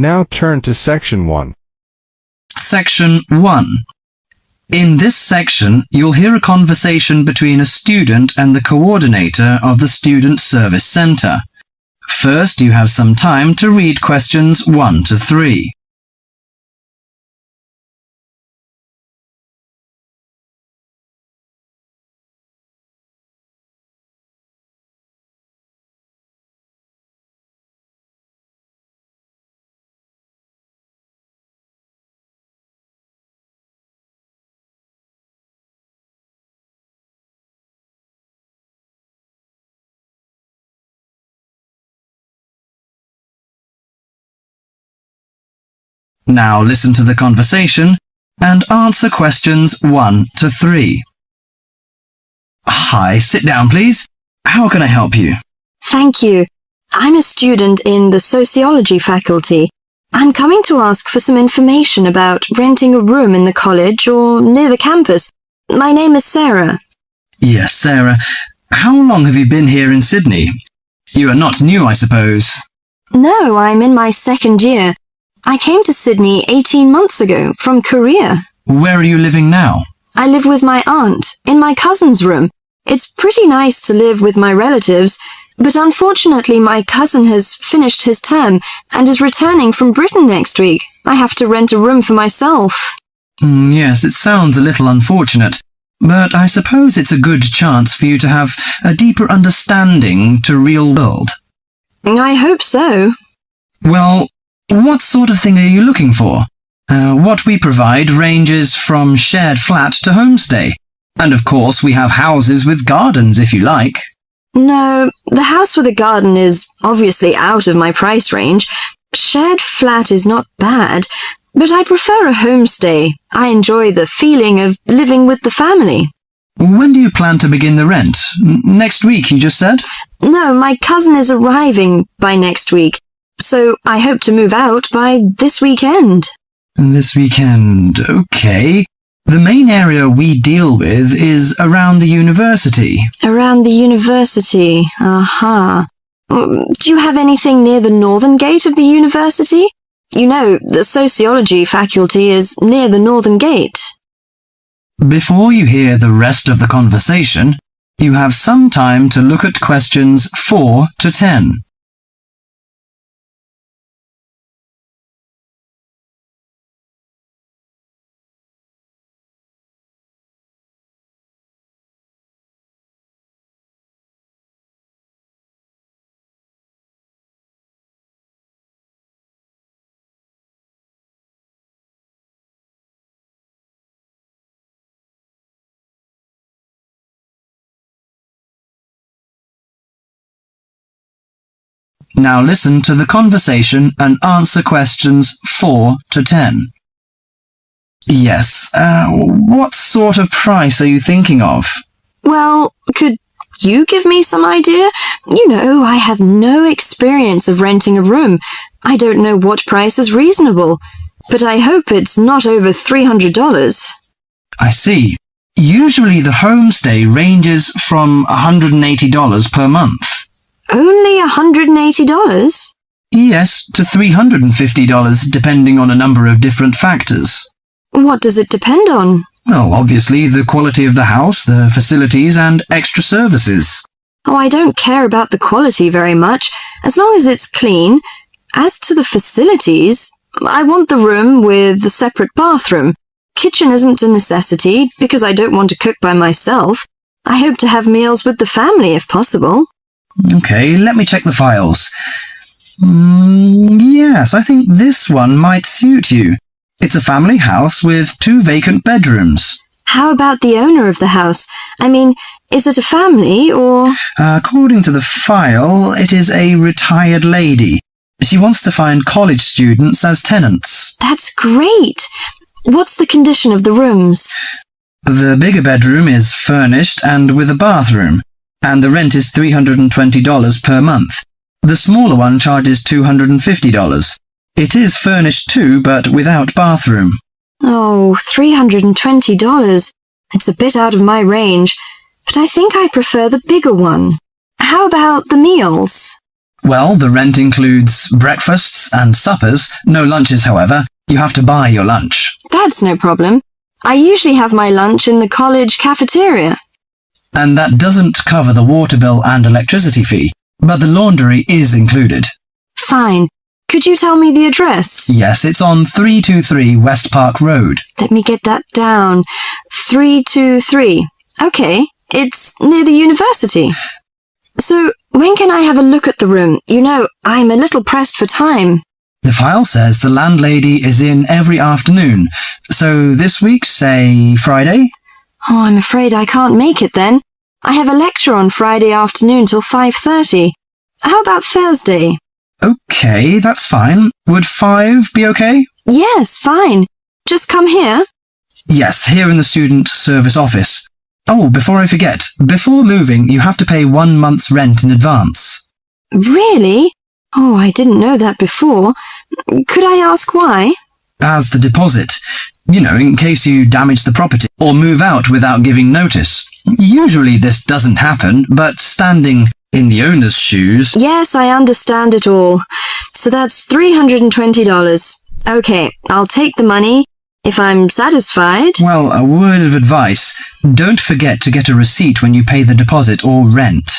Now turn to Section 1. Section 1. In this section, you'll hear a conversation between a student and the coordinator of the Student Service Centre. First, you have some time to read questions 1 to 3. Now listen to the conversation and answer questions 1 to 3. Hi, sit down please. How can I help you? Thank you. I'm a student in the sociology faculty. I'm coming to ask for some information about renting a room in the college or near the campus. My name is Sarah. Yes, Sarah. How long have you been here in Sydney? You are not new, I suppose. No, I'm in my second year. I came to Sydney 18 months ago from Korea. Where are you living now? I live with my aunt in my cousin's room. It's pretty nice to live with my relatives, but unfortunately my cousin has finished his term and is returning from Britain next week. I have to rent a room for myself. Yes, it sounds a little unfortunate, but I suppose it's a good chance for you to have a deeper understanding to real world. I hope so. Well, what sort of thing are you looking for? What we provide ranges from shared flat to homestay. And of course we have houses with gardens if you like. No, the house with a garden is obviously out of my price range. Shared flat is not bad, but I prefer a homestay. I enjoy the feeling of living with the family. When do you plan to begin the rent? Next week, you just said? No, my cousin is arriving by next week. So I hope to move out by this weekend. This weekend, okay. The main area we deal with is around the university. Around the university, aha. Do you have anything near the northern gate of the university? You know, the sociology faculty is near the northern gate. Before you hear the rest of the conversation, you have some time to look at questions 4 to 10. Now listen to the conversation and answer questions 4 to 10. Yes, what sort of price are you thinking of? Well, could you give me some idea? You know, I have no experience of renting a room. I don't know what price is reasonable, but I hope it's not over $300. I see. Usually the homestay ranges from $180 per month. Only $180? Yes, to $350 depending on a number of different factors. What does it depend on? Well, obviously the quality of the house, the facilities and extra services. Oh, I don't care about the quality very much, as long as it's clean. As to the facilities, I want the room with the separate bathroom. Kitchen isn't a necessity, because I don't want to cook by myself. I hope to have meals with the family if possible. Okay, let me check the files. Yes, I think this one might suit you. It's a family house with 2 vacant bedrooms. How about the owner of the house? I mean, is it a family or... According to the file, it is a retired lady. She wants to find college students as tenants. That's great! What's the condition of the rooms? The bigger bedroom is furnished and with a bathroom, and the rent is $320 per month. The smaller one charges $250. It is furnished too, but without bathroom. Oh, $320. It's a bit out of my range, but I think I prefer the bigger one. How about the meals? Well, the rent includes breakfasts and suppers, no lunches, however. You have to buy your lunch. That's no problem. I usually have my lunch in the college cafeteria. And that doesn't cover the water bill and electricity fee, but the laundry is included. Fine. Could you tell me the address? Yes, it's on 323 West Park Road. Let me get that down. 323. Okay, it's near the university. So, when can I have a look at the room? You know, I'm a little pressed for time. The file says the landlady is in every afternoon. So this week, say Friday? Oh, I'm afraid I can't make it then. I have a lecture on Friday afternoon till 5:30. How about Thursday? Okay, that's fine. Would 5 be okay? Yes, fine. Just come here. Yes, here in the student service office. Oh, before I forget, before moving, you have to pay 1 month's rent in advance. Really? Oh, I didn't know that before. Could I ask why? As the deposit. You know, in case you damage the property or move out without giving notice. Usually this doesn't happen, but standing in the owner's shoes... Yes, I understand it all. So that's $320. Okay, I'll take the money. If I'm satisfied... Well, a word of advice. Don't forget to get a receipt when you pay the deposit or rent.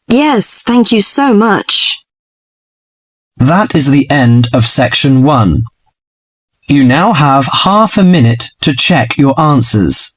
Yes, thank you so much. That is the end of section 1. You now have half a minute to check your answers.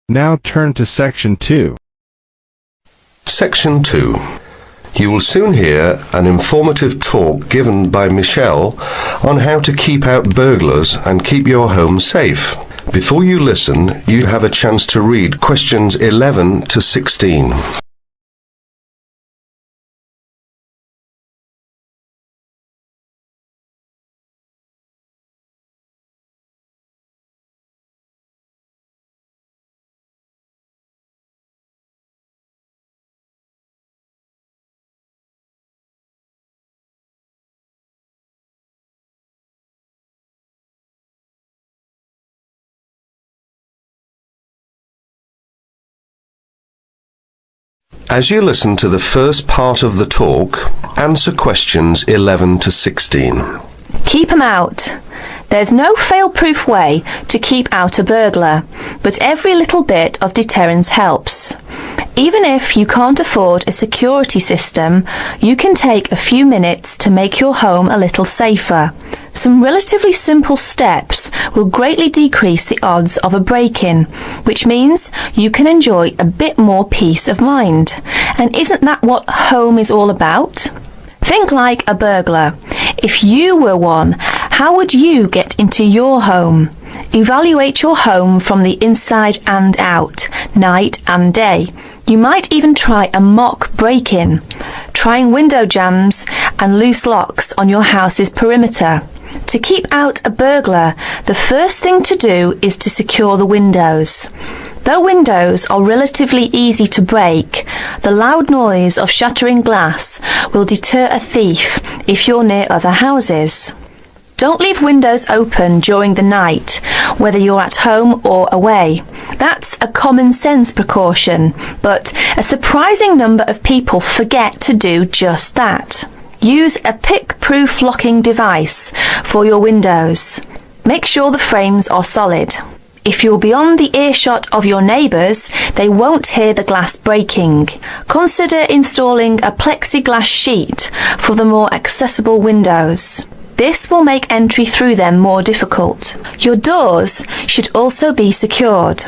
Now turn to section 2. Section 2. You will soon hear an informative talk given by Michelle on how to keep out burglars and keep your home safe. Before you listen, you have a chance to read questions 11 to 16. As you listen to the first part of the talk, answer questions 11 to 16. Keep 'em out. There's no fail-proof way to keep out a burglar, but every little bit of deterrence helps. Even if you can't afford a security system, you can take a few minutes to make your home a little safer. Some relatively simple steps will greatly decrease the odds of a break-in, which means you can enjoy a bit more peace of mind. And isn't that what home is all about? Think like a burglar. If you were one, how would you get into your home? Evaluate your home from the inside and out, night and day. You might even try a mock break-in, trying window jambs and loose locks on your house's perimeter. To keep out a burglar, the first thing to do is to secure the windows. Though windows are relatively easy to break, the loud noise of shattering glass will deter a thief if you're near other houses. Don't leave windows open during the night, whether you're at home or away. That's a common sense precaution, but a surprising number of people forget to do just that. Use a pick-proof locking device for your windows. Make sure the frames are solid. If you're beyond the earshot of your neighbours, they won't hear the glass breaking. Consider installing a plexiglass sheet for the more accessible windows. This will make entry through them more difficult. Your doors should also be secured.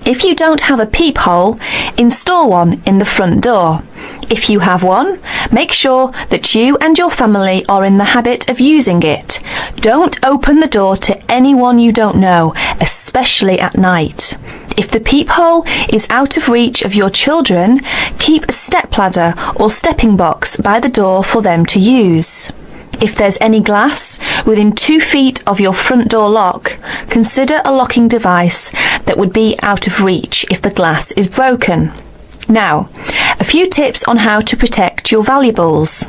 If you don't have a peephole, install one in the front door. If you have one, make sure that you and your family are in the habit of using it. Don't open the door to anyone you don't know, especially at night. If the peephole is out of reach of your children, keep a stepladder or stepping box by the door for them to use. If there's any glass within 2 feet of your front door lock, consider a locking device that would be out of reach if the glass is broken. Now, a few tips on how to protect your valuables.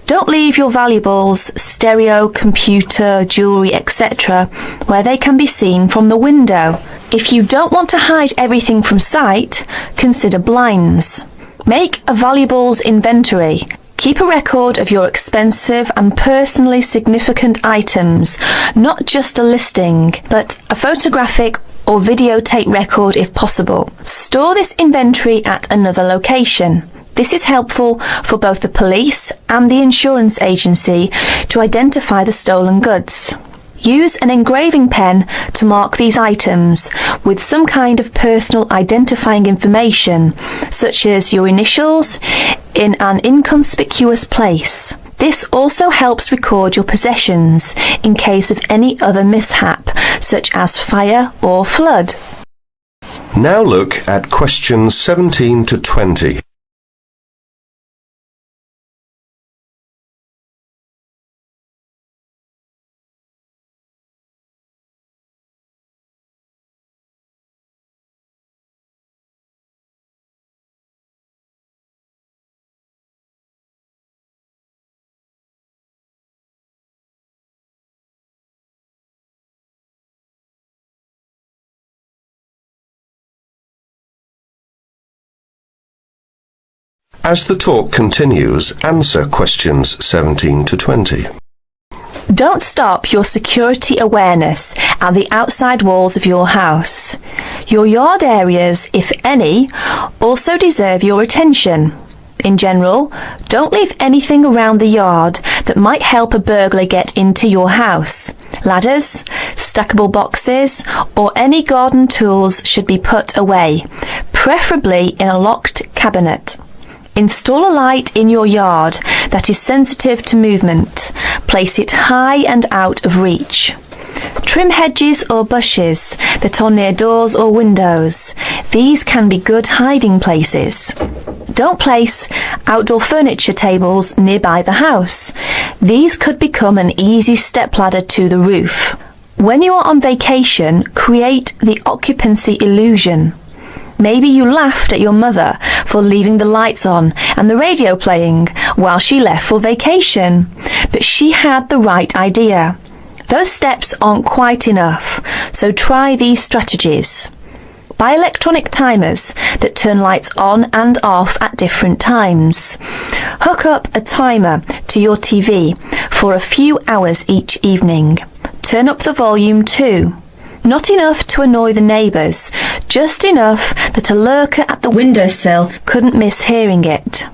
Don't leave your valuables, stereo, computer, jewellery, etc., where they can be seen from the window. If you don't want to hide everything from sight, consider blinds. Make a valuables inventory. Keep a record of your expensive and personally significant items, not just a listing, but a photographic or videotape record if possible. Store this inventory at another location. This is helpful for both the police and the insurance agency to identify the stolen goods. Use an engraving pen to mark these items with some kind of personal identifying information, such as your initials, in an inconspicuous place. This also helps record your possessions in case of any other mishap, such as fire or flood. Now look at questions 17 to 20. As the talk continues, answer questions 17 to 20. Don't stop your security awareness at the outside walls of your house. Your yard areas, if any, also deserve your attention. In general, don't leave anything around the yard that might help a burglar get into your house. Ladders, stackable boxes, or any garden tools should be put away, preferably in a locked cabinet. Install a light in your yard that is sensitive to movement. Place it high and out of reach. Trim hedges or bushes that are near doors or windows. These can be good hiding places. Don't place outdoor furniture tables nearby the house. These could become an easy stepladder to the roof. When you are on vacation, create the occupancy illusion. Maybe you laughed at your mother for leaving the lights on and the radio playing while she left for vacation, but she had the right idea. Those steps aren't quite enough, so try these strategies. Buy electronic timers that turn lights on and off at different times. Hook up a timer to your TV for a few hours each evening. Turn up the volume too. Not enough to annoy the neighbours, just enough that a lurker at the windowsill couldn't miss hearing it.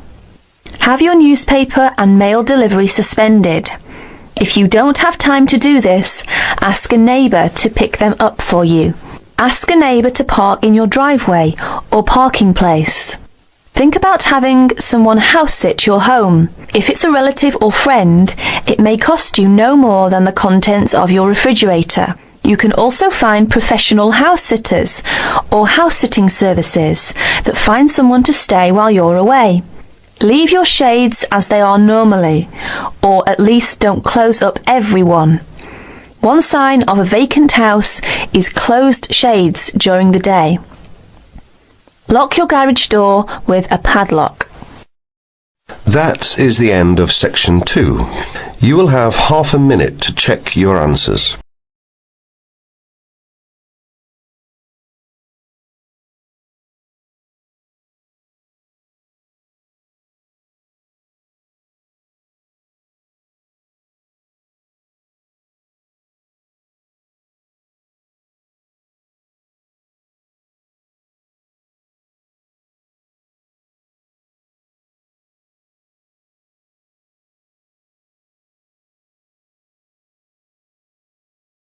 Have your newspaper and mail delivery suspended. If you don't have time to do this, ask a neighbour to pick them up for you. Ask a neighbour to park in your driveway or parking place. Think about having someone house sit your home. If it's a relative or friend, it may cost you no more than the contents of your refrigerator. You can also find professional house sitters or house sitting services that find someone to stay while you're away. Leave your shades as they are normally, or at least don't close up every one. One sign of a vacant house is closed shades during the day. Lock your garage door with a padlock. That is the end of section 2. You will have half a minute to check your answers.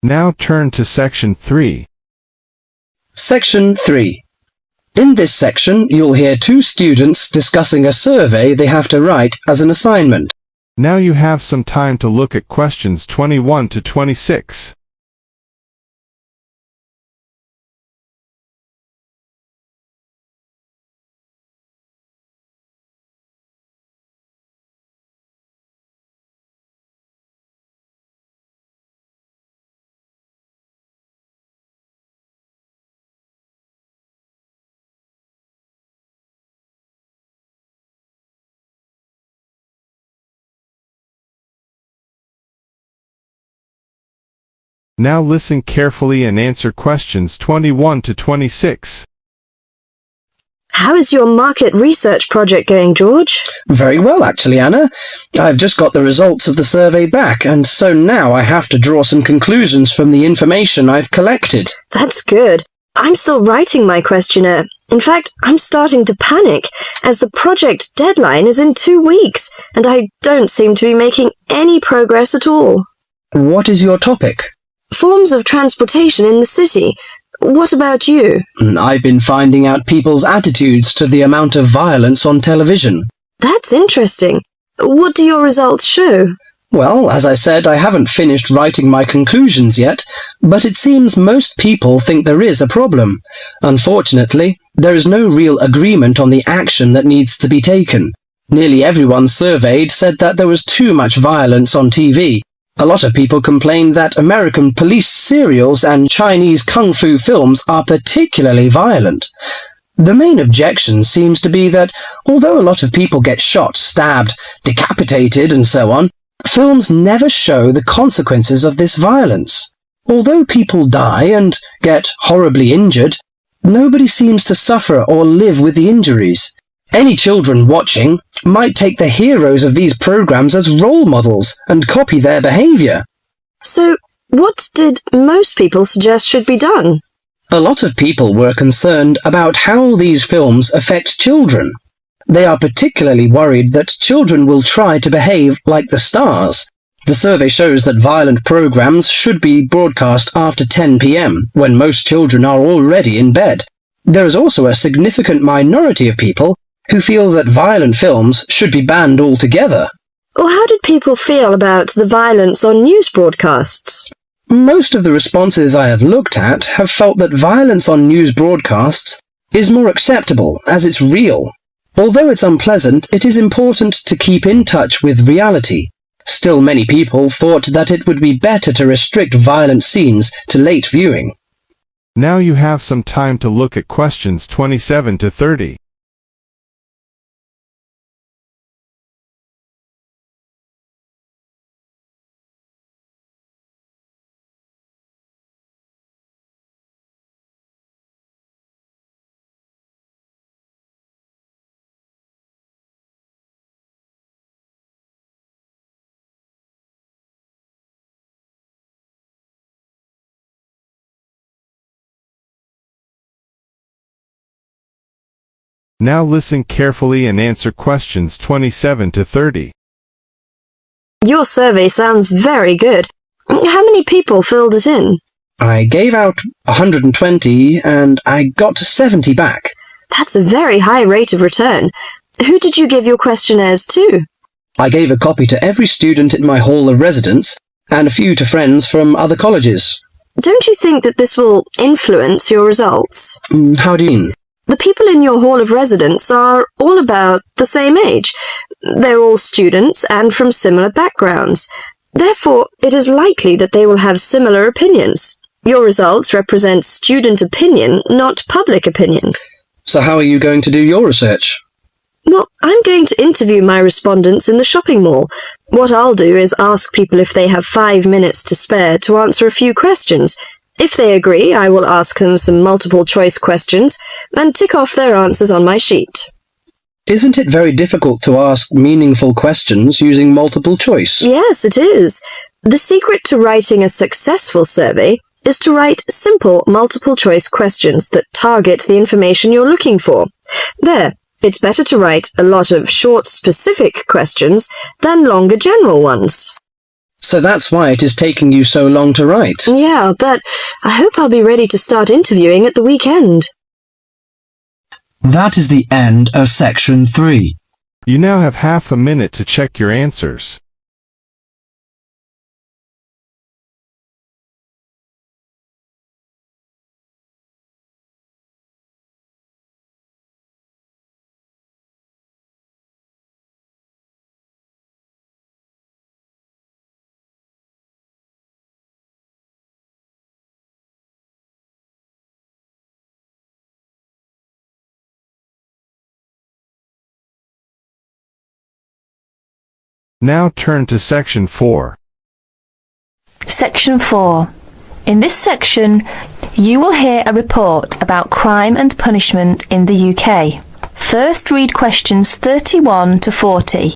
Now turn to section 3. Section 3. In this section, you'll hear two students discussing a survey they have to write as an assignment. Now you have some time to look at questions 21 to 26. Now listen carefully and answer questions 21 to 26. How is your market research project going, George? Very well, actually, Anna. I've just got the results of the survey back, and so now I have to draw some conclusions from the information I've collected. That's good. I'm still writing my questionnaire. In fact, I'm starting to panic, as the project deadline is in 2 weeks, and I don't seem to be making any progress at all. What is your topic? Forms of transportation in the city. What about you? I've been finding out people's attitudes to the amount of violence on television. That's interesting. What do your results show? Well, as I said, I haven't finished writing my conclusions yet, but it seems most people think there is a problem. Unfortunately, there is no real agreement on the action that needs to be taken. Nearly everyone surveyed said that there was too much violence on TV. A lot of people complained that American police serials and Chinese kung fu films are particularly violent. The main objection seems to be that, although a lot of people get shot, stabbed, decapitated, and so on, films never show the consequences of this violence. Although people die and get horribly injured, nobody seems to suffer or live with the injuries. Any children watching might take the heroes of these programs as role models and copy their behavior. So, what did most people suggest should be done? A lot of people were concerned about how these films affect children. They are particularly worried that children will try to behave like the stars. The survey shows that violent programs should be broadcast after 10 p.m., when most children are already in bed. There is also a significant minority of people who feel that violent films should be banned altogether. Or how did people feel about the violence on news broadcasts? Most of the responses I have looked at have felt that violence on news broadcasts is more acceptable, as it's real. Although it's unpleasant, it is important to keep in touch with reality. Still, many people thought that it would be better to restrict violent scenes to late viewing. Now you have some time to look at questions 27 to 30. Now listen carefully and answer questions 27 to 30. Your survey sounds very good. How many people filled it in? I gave out 120 and I got 70 back. That's a very high rate of return. Who did you give your questionnaires to? I gave a copy to every student in my hall of residence and a few to friends from other colleges. Don't you think that this will influence your results? How do you mean? The people in your hall of residence are all about the same age. They're all students and from similar backgrounds. Therefore, it is likely that they will have similar opinions. Your results represent student opinion, not public opinion. So how are you going to do your research? Well, I'm going to interview my respondents in the shopping mall. What I'll do is ask people if they have 5 minutes to spare to answer a few questions. If they agree, I will ask them some multiple-choice questions and tick off their answers on my sheet. Isn't it very difficult to ask meaningful questions using multiple choice? Yes, it is. The secret to writing a successful survey is to write simple multiple-choice questions that target the information you're looking for. There, it's better to write a lot of short, specific questions than longer general ones. So that's why it is taking you so long to write. Yeah, but I hope I'll be ready to start interviewing at the weekend. That is the end of section 3. You now have half a minute to check your answers. Now turn to section 4. Section 4. In this section, you will hear a report about crime and punishment in the UK. First read questions 31 to 40.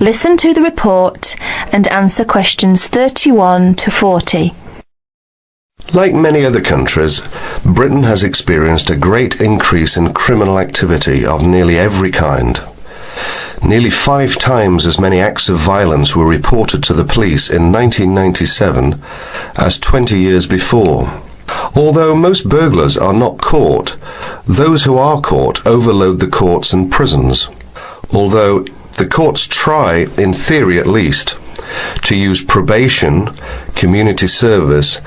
Listen to the report and answer questions 31 to 40. Like many other countries, Britain has experienced a great increase in criminal activity of nearly every kind. Nearly 5 times as many acts of violence were reported to the police in 1997 as 20 years before. Although most burglars are not caught, those who are caught overload the courts and prisons. Although the courts try, in theory at least, to use probation, community service,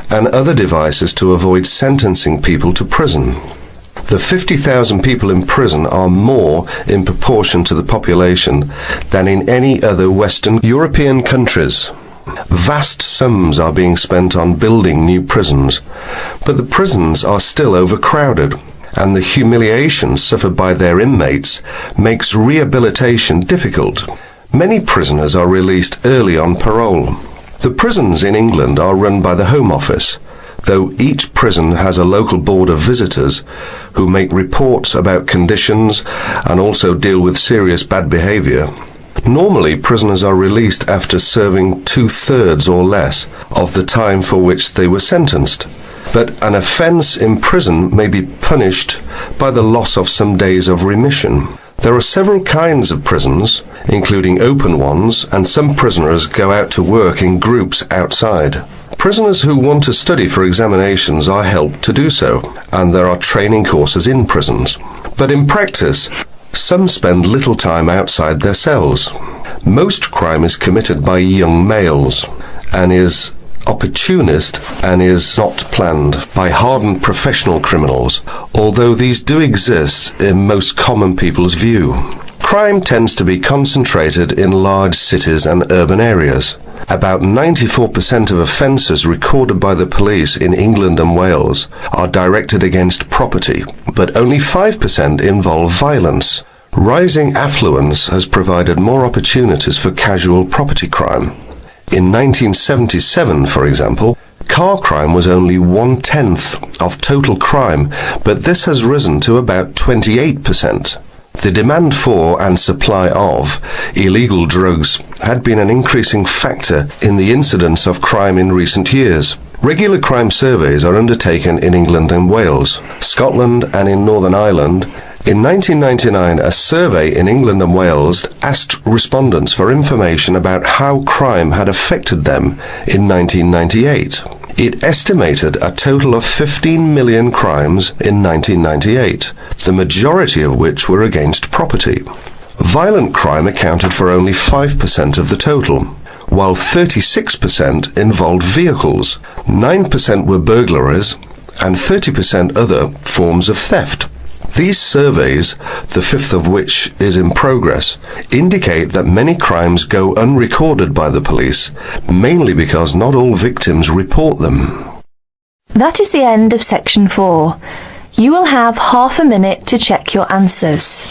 and other devices to avoid sentencing people to prison. The 50,000 people in prison are more in proportion to the population than in any other Western European countries. Vast sums are being spent on building new prisons, but the prisons are still overcrowded, and the humiliation suffered by their inmates makes rehabilitation difficult. Many prisoners are released early on parole. The prisons in England are run by the Home Office, though each prison has a local board of visitors who make reports about conditions and also deal with serious bad behaviour. Normally, prisoners are released after serving 2/3 or less of the time for which they were sentenced. But an offence in prison may be punished by the loss of some days of remission. There are several kinds of prisons, including open ones, and some prisoners go out to work in groups outside. Prisoners who want to study for examinations are helped to do so, and there are training courses in prisons. But in practice, some spend little time outside their cells. Most crime is committed by young males, and is opportunist and is not planned by hardened professional criminals, although these do exist in most common people's view. Crime tends to be concentrated in large cities and urban areas. About 94% of offences recorded by the police in England and Wales are directed against property, but only 5% involve violence. Rising affluence has provided more opportunities for casual property crime. In 1977, for example, car crime was only 1/10 of total crime, but this has risen to about 28%. The demand for and supply of illegal drugs had been an increasing factor in the incidence of crime in recent years. Regular crime surveys are undertaken in England and Wales, Scotland and in Northern Ireland. In 1999, a survey in England and Wales asked respondents for information about how crime had affected them in 1998. It estimated a total of 15 million crimes in 1998, the majority of which were against property. Violent crime accounted for only 5% of the total, while 36% involved vehicles, 9% were burglaries, and 30% other forms of theft. These surveys, the 5th of which is in progress, indicate that many crimes go unrecorded by the police, mainly because not all victims report them. That is the end of section 4. You will have half a minute to check your answers.